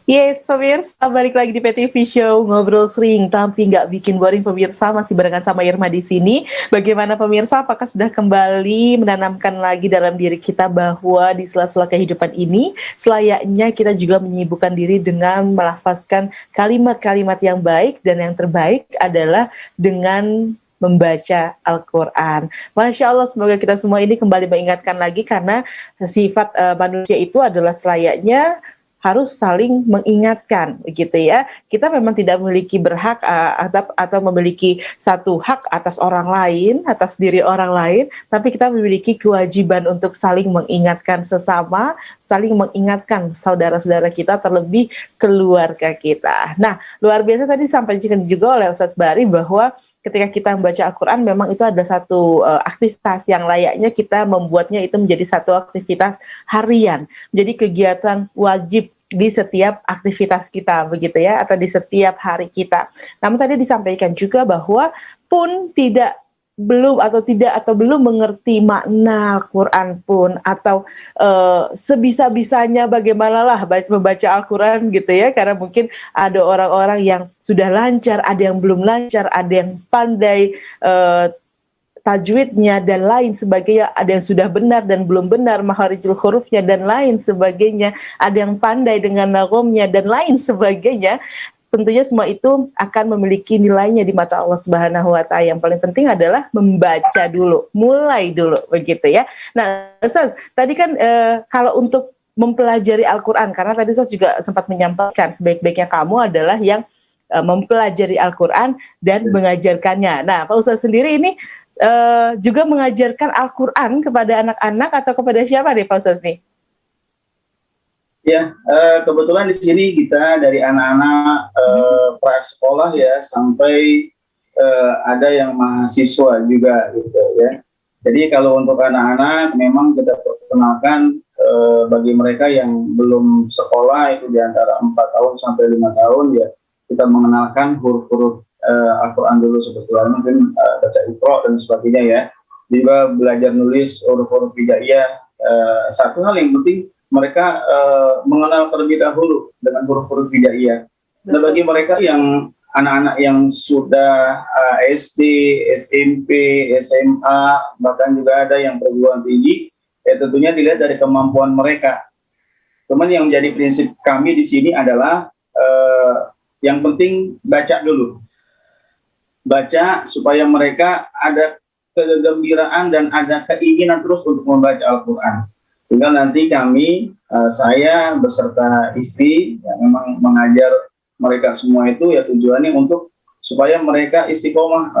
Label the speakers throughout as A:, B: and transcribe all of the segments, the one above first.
A: Yes, pemirsa, balik lagi di PTV Show, ngobrol sering tapi nggak bikin boring. Pemirsa, masih barengan sama Irma di sini. Bagaimana pemirsa, apakah sudah kembali menanamkan lagi dalam diri kita bahwa di sela-sela kehidupan ini, selayaknya kita juga menyibukkan diri dengan melafazkan kalimat-kalimat yang baik, dan yang terbaik adalah dengan membaca Al-Quran. Masya Allah, semoga kita semua ini kembali mengingatkan lagi, karena sifat manusia itu adalah selayaknya harus saling mengingatkan, begitu ya. Kita memang tidak memiliki berhak atau memiliki satu hak atas orang lain, atas diri orang lain, tapi kita memiliki kewajiban untuk saling mengingatkan sesama, saling mengingatkan saudara-saudara kita, terlebih keluarga kita. Nah, luar biasa tadi disampaikan juga oleh Ustaz Bari bahwa ketika kita membaca Al-Quran memang itu ada satu aktivitas yang layaknya kita membuatnya itu menjadi satu aktivitas harian, menjadi kegiatan wajib di setiap aktivitas kita, begitu ya, atau di setiap hari kita. Namun tadi disampaikan juga bahwa pun belum mengerti makna Al-Quran pun, atau sebisa-bisanya bagaimanalah membaca Al-Quran gitu ya, karena mungkin ada orang-orang yang sudah lancar, ada yang belum lancar, ada yang pandai tajwidnya dan lain sebagainya, ada yang sudah benar dan belum benar makharijul hurufnya dan lain sebagainya, ada yang pandai dengan nagomnya dan lain sebagainya. Tentunya semua itu akan memiliki nilainya di mata Allah Subhanahu wa Ta'ala. Yang paling penting adalah membaca dulu, mulai dulu, begitu ya. Nah, Ustaz, tadi kan kalau untuk mempelajari Al-Quran, karena tadi Ustaz juga sempat menyampaikan sebaik-baiknya kamu adalah yang mempelajari Al-Quran dan mengajarkannya. Nah, Pak Ustaz sendiri ini juga mengajarkan Al-Quran kepada anak-anak atau kepada siapa nih Pak Ustaz nih?
B: Ya, kebetulan di sini kita dari anak-anak prasekolah ya sampai ada yang mahasiswa juga gitu ya. Jadi kalau untuk anak-anak memang kita perkenalkan bagi mereka yang belum sekolah itu di antara 4 tahun sampai 5 tahun ya, kita mengenalkan huruf-huruf Al-Quran dulu seperti mungkin baca Iqra dan sebagainya ya. Juga belajar nulis huruf-huruf hijaiyah. Satu hal yang penting mereka mengenal terlebih dahulu dengan huruf-huruf hijaiyah. Nah, bagi mereka yang anak-anak yang sudah SD, SMP, SMA, bahkan juga ada yang perguruan tinggi, ya tentunya dilihat dari kemampuan mereka. Cuman yang menjadi prinsip kami di sini adalah yang penting baca dulu. Baca supaya mereka ada kegembiraan dan ada keinginan terus untuk membaca Al-Quran. Tinggal nanti kami, saya beserta istri, ya, memang mengajar mereka semua itu ya tujuannya untuk supaya mereka istiqomah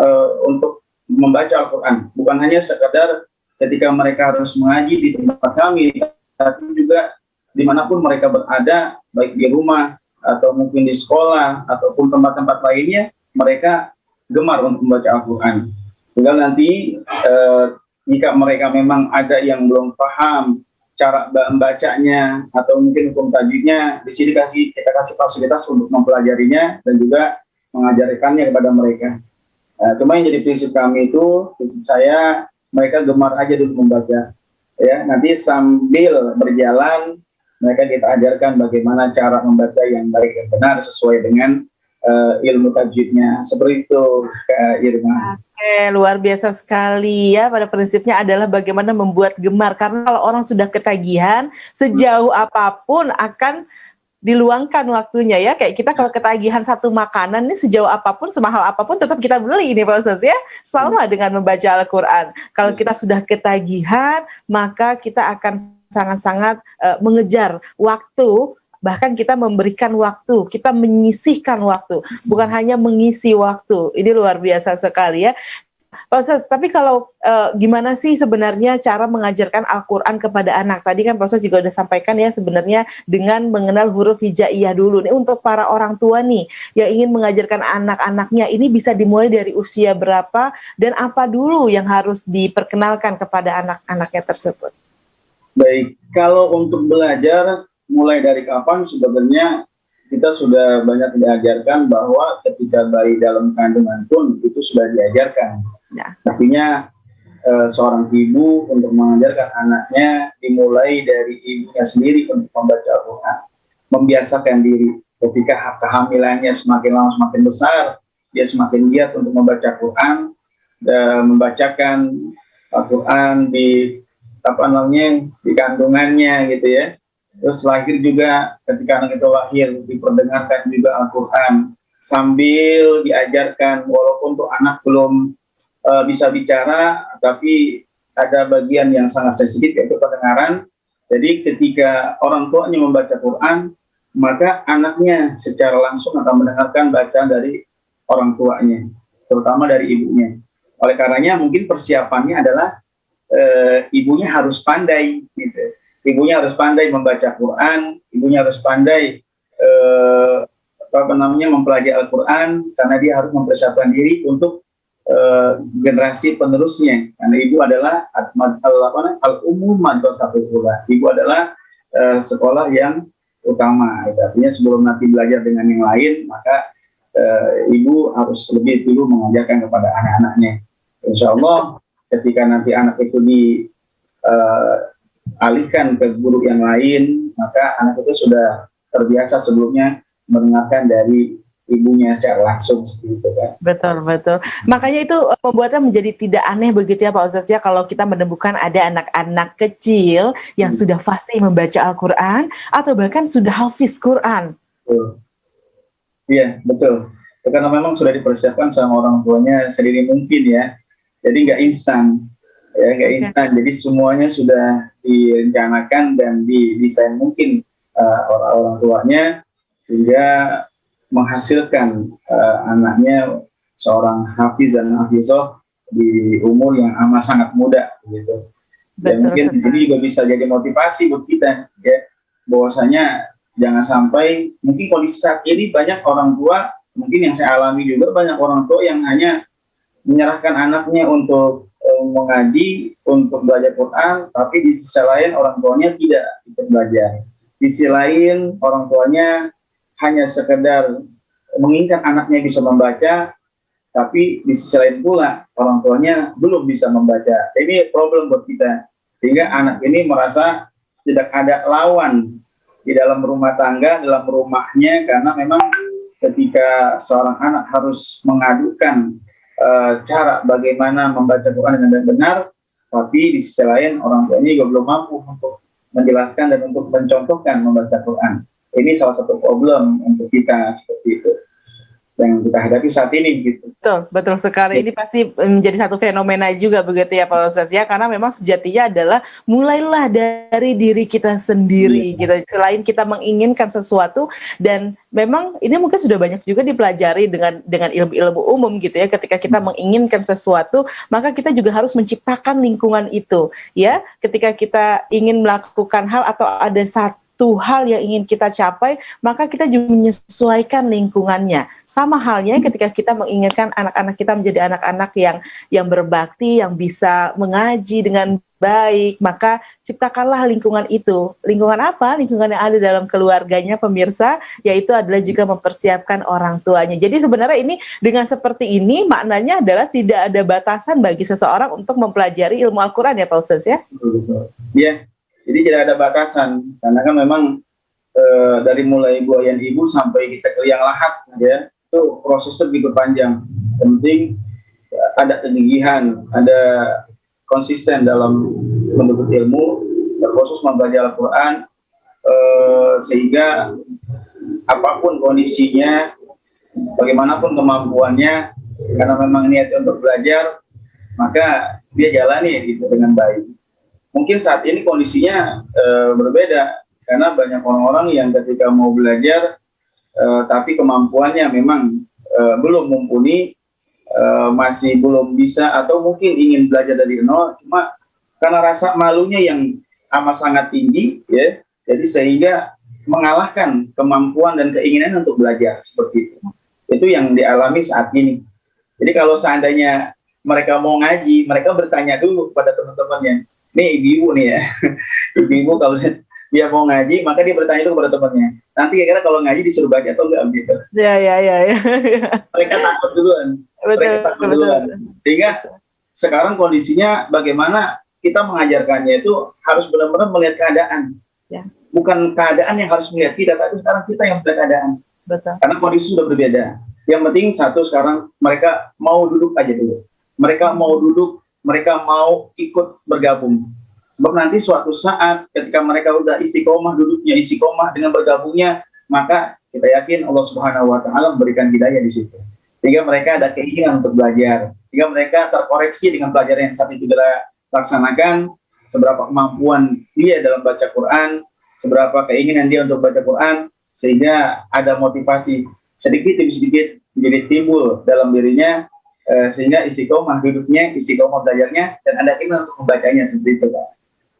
B: untuk membaca Al-Quran. Bukan hanya sekedar ketika mereka harus mengaji di tempat kami, tapi juga dimanapun mereka berada, baik di rumah atau mungkin di sekolah ataupun tempat-tempat lainnya, mereka gemar untuk membaca Al-Quran. Tinggal nanti jika mereka memang ada yang belum paham cara membacanya atau mungkin hukum tajwidnya, di sini kita kasih fasilitas untuk mempelajarinya dan juga mengajarkannya kepada mereka. Cuma yang jadi prinsip kami itu, prinsip saya, mereka gemar aja dulu membaca. Ya, nanti sambil berjalan mereka kita ajarkan bagaimana cara membaca yang baik dan benar sesuai dengan ilmu tajwidnya. Seperti itu, Kak Irma.
A: Oke, luar biasa sekali ya. Pada prinsipnya adalah bagaimana membuat gemar. Karena kalau orang sudah ketagihan, sejauh apapun akan diluangkan waktunya ya. Kayak kita kalau ketagihan satu makanan nih, sejauh apapun, semahal apapun tetap kita beli ini Pak Ustaz ya. Sama dengan membaca Al-Quran. Kalau kita sudah ketagihan, maka kita akan sangat-sangat mengejar waktu. Bahkan kita memberikan waktu, kita menyisihkan waktu, bukan hanya mengisi waktu. Ini luar biasa sekali ya. Pak Ustaz, tapi kalau gimana sih sebenarnya cara mengajarkan Al-Quran kepada anak? Tadi kan Pak Ustaz juga udah sampaikan ya, sebenarnya dengan mengenal huruf hijaiyah dulu. Nih untuk para orang tua nih yang ingin mengajarkan anak-anaknya, ini bisa dimulai dari usia berapa dan apa dulu yang harus diperkenalkan kepada anak-anaknya tersebut?
B: Baik, kalau untuk belajar mulai dari kapan sebenarnya kita sudah banyak diajarkan bahwa ketika bayi dalam kandungan pun itu sudah diajarkan. Ya. Artinya seorang ibu untuk mengajarkan anaknya dimulai dari ibunya sendiri untuk membaca Al-Quran. membiasakan diri. Ketika kehamilannya semakin lama semakin besar, dia semakin giat untuk membaca Quran, membacakan Al-Quran di di kandungannya gitu ya. Terus lahir juga, ketika anak itu lahir diperdengarkan juga Al-Quran sambil diajarkan, walaupun tuh anak belum bisa bicara, tapi ada bagian yang sangat sensitif yaitu pendengaran. Jadi ketika orang tuanya membaca Quran, maka anaknya secara langsung akan mendengarkan bacaan dari orang tuanya, terutama dari ibunya. Oleh karenanya mungkin persiapannya adalah ibunya harus pandai, gitu. Ibunya harus pandai membaca Quran, ibunya harus pandai mempelajari Al-Quran, karena dia harus mempersiapkan diri untuk generasi penerusnya. Karena ibu adalah al-umum madrasatul ula. Ibu adalah sekolah yang utama. Artinya sebelum nanti belajar dengan yang lain, maka ibu harus lebih dulu mengajarkan kepada anak-anaknya. Insya Allah ketika nanti anak itu dialihkan ke guru yang lain, maka anak itu sudah terbiasa sebelumnya mendengarkan dari ibunya secara langsung seperti itu kan.
A: Betul. Makanya itu membuatnya menjadi tidak aneh begitu ya Pak Ustaz ya, kalau kita menemukan ada anak-anak kecil yang sudah fasih membaca Al-Quran atau bahkan sudah hafiz Quran.
B: Iya, betul. Karena memang sudah dipersiapkan sama orang tuanya sedini mungkin ya. Jadi nggak instan, ya nggak instan. Jadi semuanya sudah direncanakan dan didesain mungkin orang tuanya, sehingga menghasilkan anaknya seorang hafiz dan hafizah di umur yang amat sangat muda, gitu. Dan mungkin ini juga bisa jadi motivasi buat kita, ya, bahwasanya jangan sampai, mungkin kondisi saat ini banyak orang tua, mungkin yang saya alami juga, banyak orang tua yang hanya menyerahkan anaknya untuk mengaji, untuk belajar Quran, tapi di sisi lain orang tuanya tidak ikut belajar. Di sisi lain orang tuanya hanya sekedar menginginkan anaknya bisa membaca, tapi di sisi lain pula orang tuanya belum bisa membaca. Ini problem buat kita, sehingga anak ini merasa tidak ada lawan di dalam rumah tangga, dalam rumahnya, karena memang ketika seorang anak harus mengadukan cara bagaimana membaca Quran dengan benar, tapi di sisi lain orang tuanya juga belum mampu untuk menjelaskan dan untuk mencontohkan membaca Quran. Ini salah satu problem untuk kita seperti itu yang kita hadapi saat ini, gitu.
A: Betul sekali. Ini pasti menjadi satu fenomena juga begitu ya Pak Ustaz ya, karena memang sejatinya adalah mulailah dari diri kita sendiri. Gitu. Selain kita menginginkan sesuatu, dan memang ini mungkin sudah banyak juga dipelajari dengan ilmu-ilmu umum gitu ya. Ketika kita menginginkan sesuatu, maka kita juga harus menciptakan lingkungan itu. Ya, ketika kita ingin melakukan hal atau ada satu hal yang ingin kita capai, maka kita juga menyesuaikan lingkungannya. Sama halnya ketika kita menginginkan anak-anak kita menjadi anak-anak yang berbakti, yang bisa mengaji dengan baik, maka ciptakanlah lingkungan itu. Lingkungan apa? Lingkungan yang ada dalam keluarganya, pemirsa, yaitu adalah juga mempersiapkan orang tuanya. Jadi sebenarnya ini dengan seperti ini maknanya adalah tidak ada batasan bagi seseorang untuk mempelajari ilmu Al-Quran ya Pak Ustaz ya?
B: Iya. Jadi tidak ada batasan, karena kan memang dari mulai buayan ibu sampai kita ke liang lahat, ya, itu prosesnya begitu panjang. Yang penting ada kegigihan, ada konsisten dalam menuntut ilmu, khusus mempelajari Al-Quran, sehingga apapun kondisinya, bagaimanapun kemampuannya, karena memang niat untuk belajar, maka dia jalani gitu dengan baik. Mungkin saat ini kondisinya berbeda, karena banyak orang-orang yang ketika mau belajar tapi kemampuannya memang belum mumpuni, masih belum bisa, atau mungkin ingin belajar dari nol, cuma karena rasa malunya yang amat sangat tinggi, ya, jadi sehingga mengalahkan kemampuan dan keinginan untuk belajar seperti itu. Itu yang dialami saat ini. Jadi kalau seandainya mereka mau ngaji, mereka bertanya dulu pada teman-temannya. Nih ibu-ibu nih ya, ibu-ibu kalau dia mau ngaji, maka dia bertanya itu kepada temannya. Nanti kira-kira kalau ngaji disuruh baca atau enggak gitu.
A: Ya.
B: Mereka takut duluan. Betul. Sehingga sekarang kondisinya bagaimana kita mengajarkannya itu harus benar-benar melihat keadaan.
A: Ya.
B: bukan keadaan yang harus melihat kita, tapi sekarang kita yang melihat keadaan.
A: Betul.
B: Karena kondisi sudah berbeda. Yang penting satu, sekarang mereka mau duduk aja dulu. Mereka mau duduk, mereka mau ikut bergabung. Sebab nanti suatu saat ketika mereka udah istiqomah, duduknya istiqomah dengan bergabungnya, maka kita yakin Allah Subhanahu wa taala memberikan hidayah di situ. Sehingga mereka ada keinginan untuk belajar. Sehingga mereka terkoreksi dengan pelajaran yang saat itu kita laksanakan, seberapa kemampuan dia dalam baca Quran, seberapa keinginan dia untuk baca Quran, sehingga ada motivasi sedikit demi sedikit menjadi timbul dalam dirinya, sehingga istiqomah hidupnya, istiqomah belajarnya, dan ada keinginan untuk membacanya seperti itu, Pak.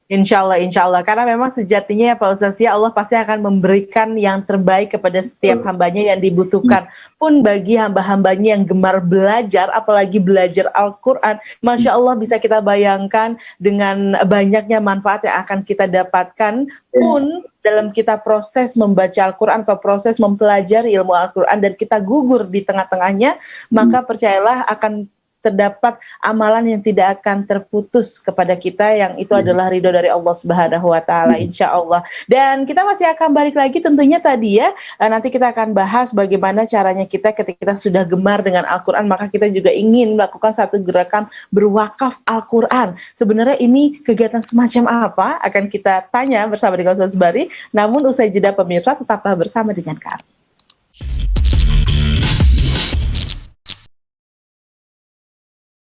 A: Insya Allah. Karena memang sejatinya ya Pak Ustadz ya, Allah pasti akan memberikan yang terbaik kepada setiap hambanya yang dibutuhkan. Pun bagi hamba-hambanya yang gemar belajar, apalagi belajar Al-Quran, Masya Allah bisa kita bayangkan dengan banyaknya manfaat yang akan kita dapatkan pun dalam kita proses membaca Al-Quran atau proses mempelajari ilmu Al-Quran dan kita gugur di tengah-tengahnya, maka percayalah akan terdapat amalan yang tidak akan terputus kepada kita, yang itu adalah ridho dari Allah Subhanahu wa taala, insya Allah. Dan kita masih akan balik lagi tentunya tadi ya, nanti kita akan bahas bagaimana caranya kita ketika kita sudah gemar dengan Al-Quran, maka kita juga ingin melakukan satu gerakan berwakaf Al-Quran. Sebenarnya ini kegiatan semacam apa? Akan kita tanya bersama dengan Ustaz Bari. Namun usai jeda pemirsa, tetaplah bersama dengan kami.